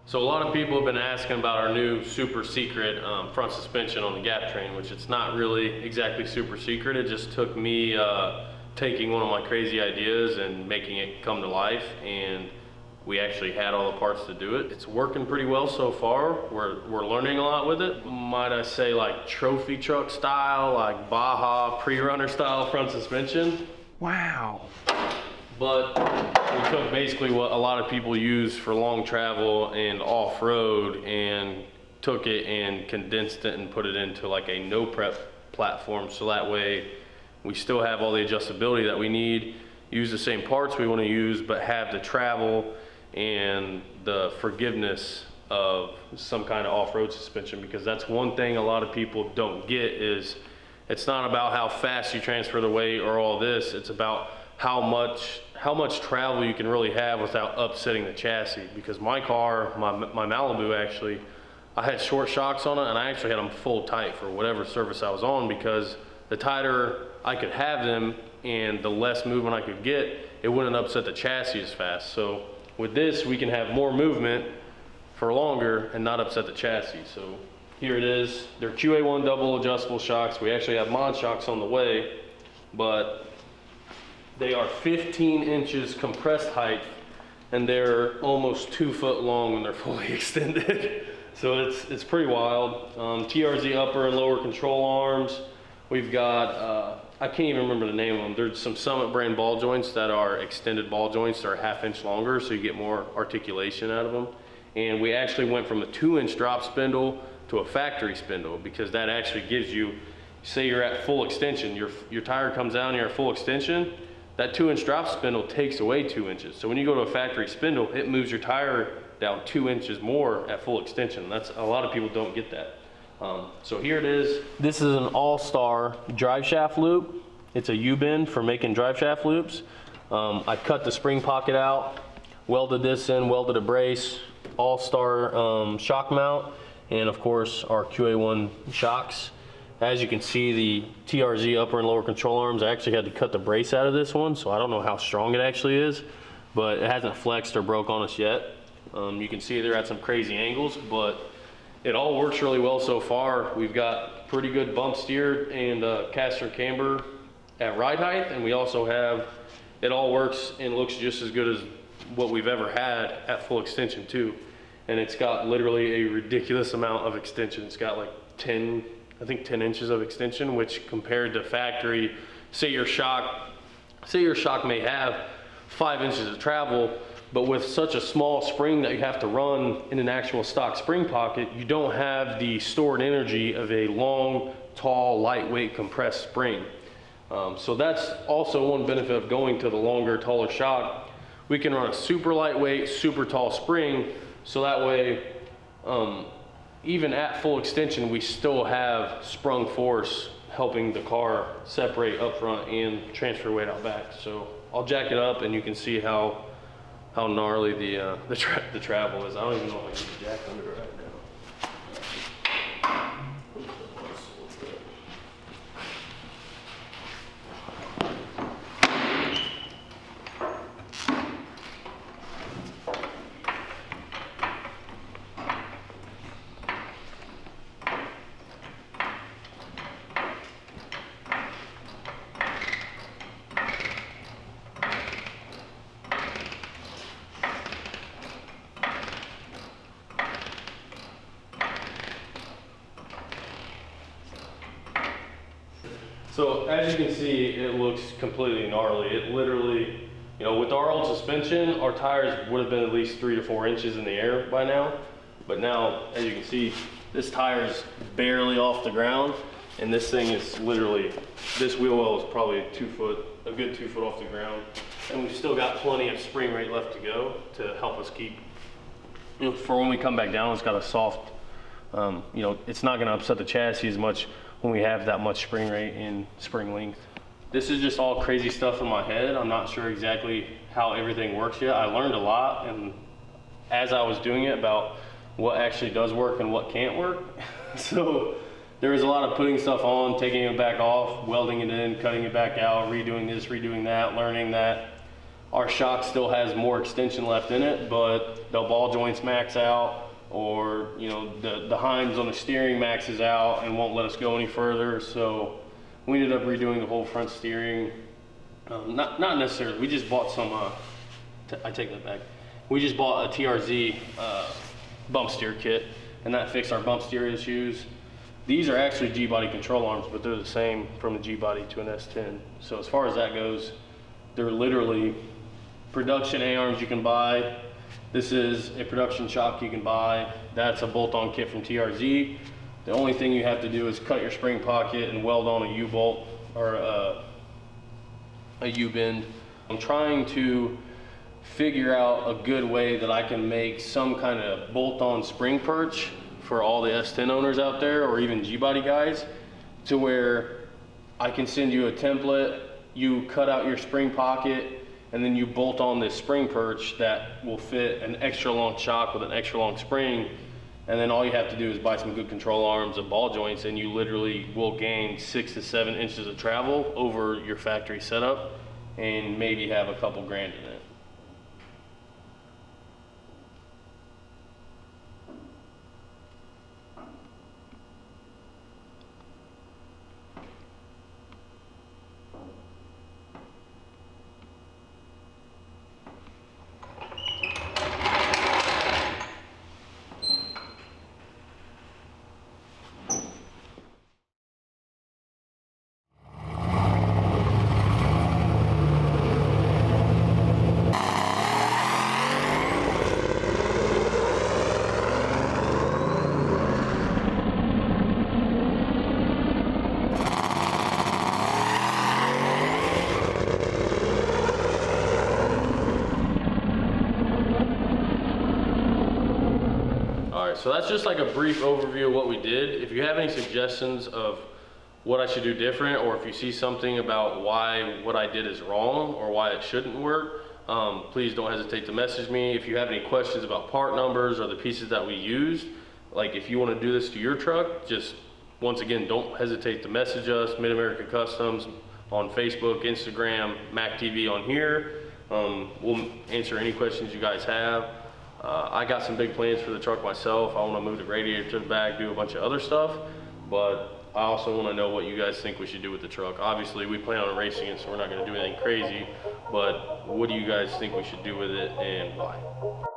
So a lot of people have been asking about our new super secret front suspension on the GapTrain, which it's not really exactly super secret. It just took me taking one of my crazy ideas and making it come to life, and we actually had all the parts to do it. It's working pretty well so far. We're learning a lot with it. Might I say like trophy truck style, like Baja pre-runner style front suspension. Wow. But we took basically what a lot of people use for long travel and off-road and took it and condensed it and put it into like a no prep platform, so that way we still have all the adjustability that we need, use the same parts we want to use, but have the travel and the forgiveness of some kind of off-road suspension. Because that's one thing a lot of people don't get, is it's not about how fast you transfer the weight or all this, it's about how much travel you can really have without upsetting the chassis. Because my car, my Malibu actually, I had short shocks on it, and I actually had them full tight for whatever surface I was on, because the tighter I could have them and the less movement I could get, it wouldn't upset the chassis as fast. So with this, we can have more movement for longer and not upset the chassis. So here it is. They're QA1 double adjustable shocks. We actually have mod shocks on the way, but they are 15 inches compressed height, and they're almost 2 foot long when they're fully extended. So it's pretty wild. TRZ upper and lower control arms. We've got, I can't even remember the name of them. There's some Summit brand ball joints that are extended ball joints. They're a ½ inch longer, so you get more articulation out of them. And we actually went from a 2-inch drop spindle to a factory spindle, because that actually gives you, say you're at full extension, your tire comes down, you're at full extension, that 2-inch drop spindle takes away 2 inches. So when you go to a factory spindle, it moves your tire down 2 inches more at full extension. That's, a lot of people don't get that. So here it is. This is an all-star drive shaft loop. It's a U-bend for making drive shaft loops. I cut the spring pocket out, welded this in, welded a brace, all-star shock mount, and of course our QA1 shocks. As you can see, the TRZ upper and lower control arms, I actually had to cut the brace out of this one, so I don't know how strong it actually is, but it hasn't flexed or broke on us yet. You can see they're at some crazy angles, but it all works really well so far. We've got pretty good bump steer and caster camber at ride height, and we also have, it all works and looks just as good as what we've ever had at full extension too. And it's got literally a ridiculous amount of extension. It's got like 10 inches of extension, which compared to factory, say your shock may have 5 inches of travel, but with such a small spring that you have to run in an actual stock spring pocket, you don't have the stored energy of a long, tall, lightweight compressed spring. So that's also one benefit of going to the longer, taller shock. We can run a super lightweight, super tall spring, so that way, even at full extension, we still have sprung force helping the car separate up front and transfer weight out back. So I'll jack it up and you can see how gnarly the travel is. I don't even know if I can jack under it right now. So as you can see, it looks completely gnarly. It literally, you know, with our old suspension, our tires would have been at least 3 to 4 inches in the air by now. But now, as you can see, this tire is barely off the ground, and this thing is literally, this wheel well is probably a good 2 foot off the ground. And we've still got plenty of spring rate left to go to help us keep, you know, for when we come back down, it's got a soft, you know, it's not gonna upset the chassis as much when we have that much spring rate and spring length. This is just all crazy stuff in my head. I'm not sure exactly how everything works yet. I learned a lot, and as I was doing it, about what actually does work and what can't work. So there was a lot of putting stuff on, taking it back off, welding it in, cutting it back out, redoing this, redoing that, learning that our shock still has more extension left in it, but the ball joints max out, or you know, the Heims on the steering maxes out and won't let us go any further. So we ended up redoing the whole front steering. Not necessarily, we just bought some, I take that back. We just bought a TRZ bump steer kit, and that fixed our bump steer issues. These are actually G-body control arms, but they're the same from the G-body to an S10. So as far as that goes, they're literally production A-arms you can buy. This is a production shock you can buy. That's a bolt-on kit from TRZ. The only thing you have to do is cut your spring pocket and weld on a U-bolt or a U-bend. I'm trying to figure out a good way that I can make some kind of bolt-on spring perch for all the S10 owners out there, or even G-body guys, to where I can send you a template, you cut out your spring pocket, and then you bolt on this spring perch that will fit an extra long shock with an extra long spring, and then all you have to do is buy some good control arms and ball joints, and you literally will gain 6 to 7 inches of travel over your factory setup and maybe have a couple grand in it. So that's just like a brief overview of what we did. If you have any suggestions of what I should do different, or if you see something about why what I did is wrong or why it shouldn't work, please don't hesitate to message me. If you have any questions about part numbers or the pieces that we used, like if you want to do this to your truck, just once again, don't hesitate to message us, Mid-America Customs on Facebook, Instagram, Mac TV on here. We'll answer any questions you guys have. I got some big plans for the truck myself. I want to move the radiator to the back, do a bunch of other stuff, but I also want to know what you guys think we should do with the truck. Obviously, we plan on racing it, so we're not going to do anything crazy, but what do you guys think we should do with it and why?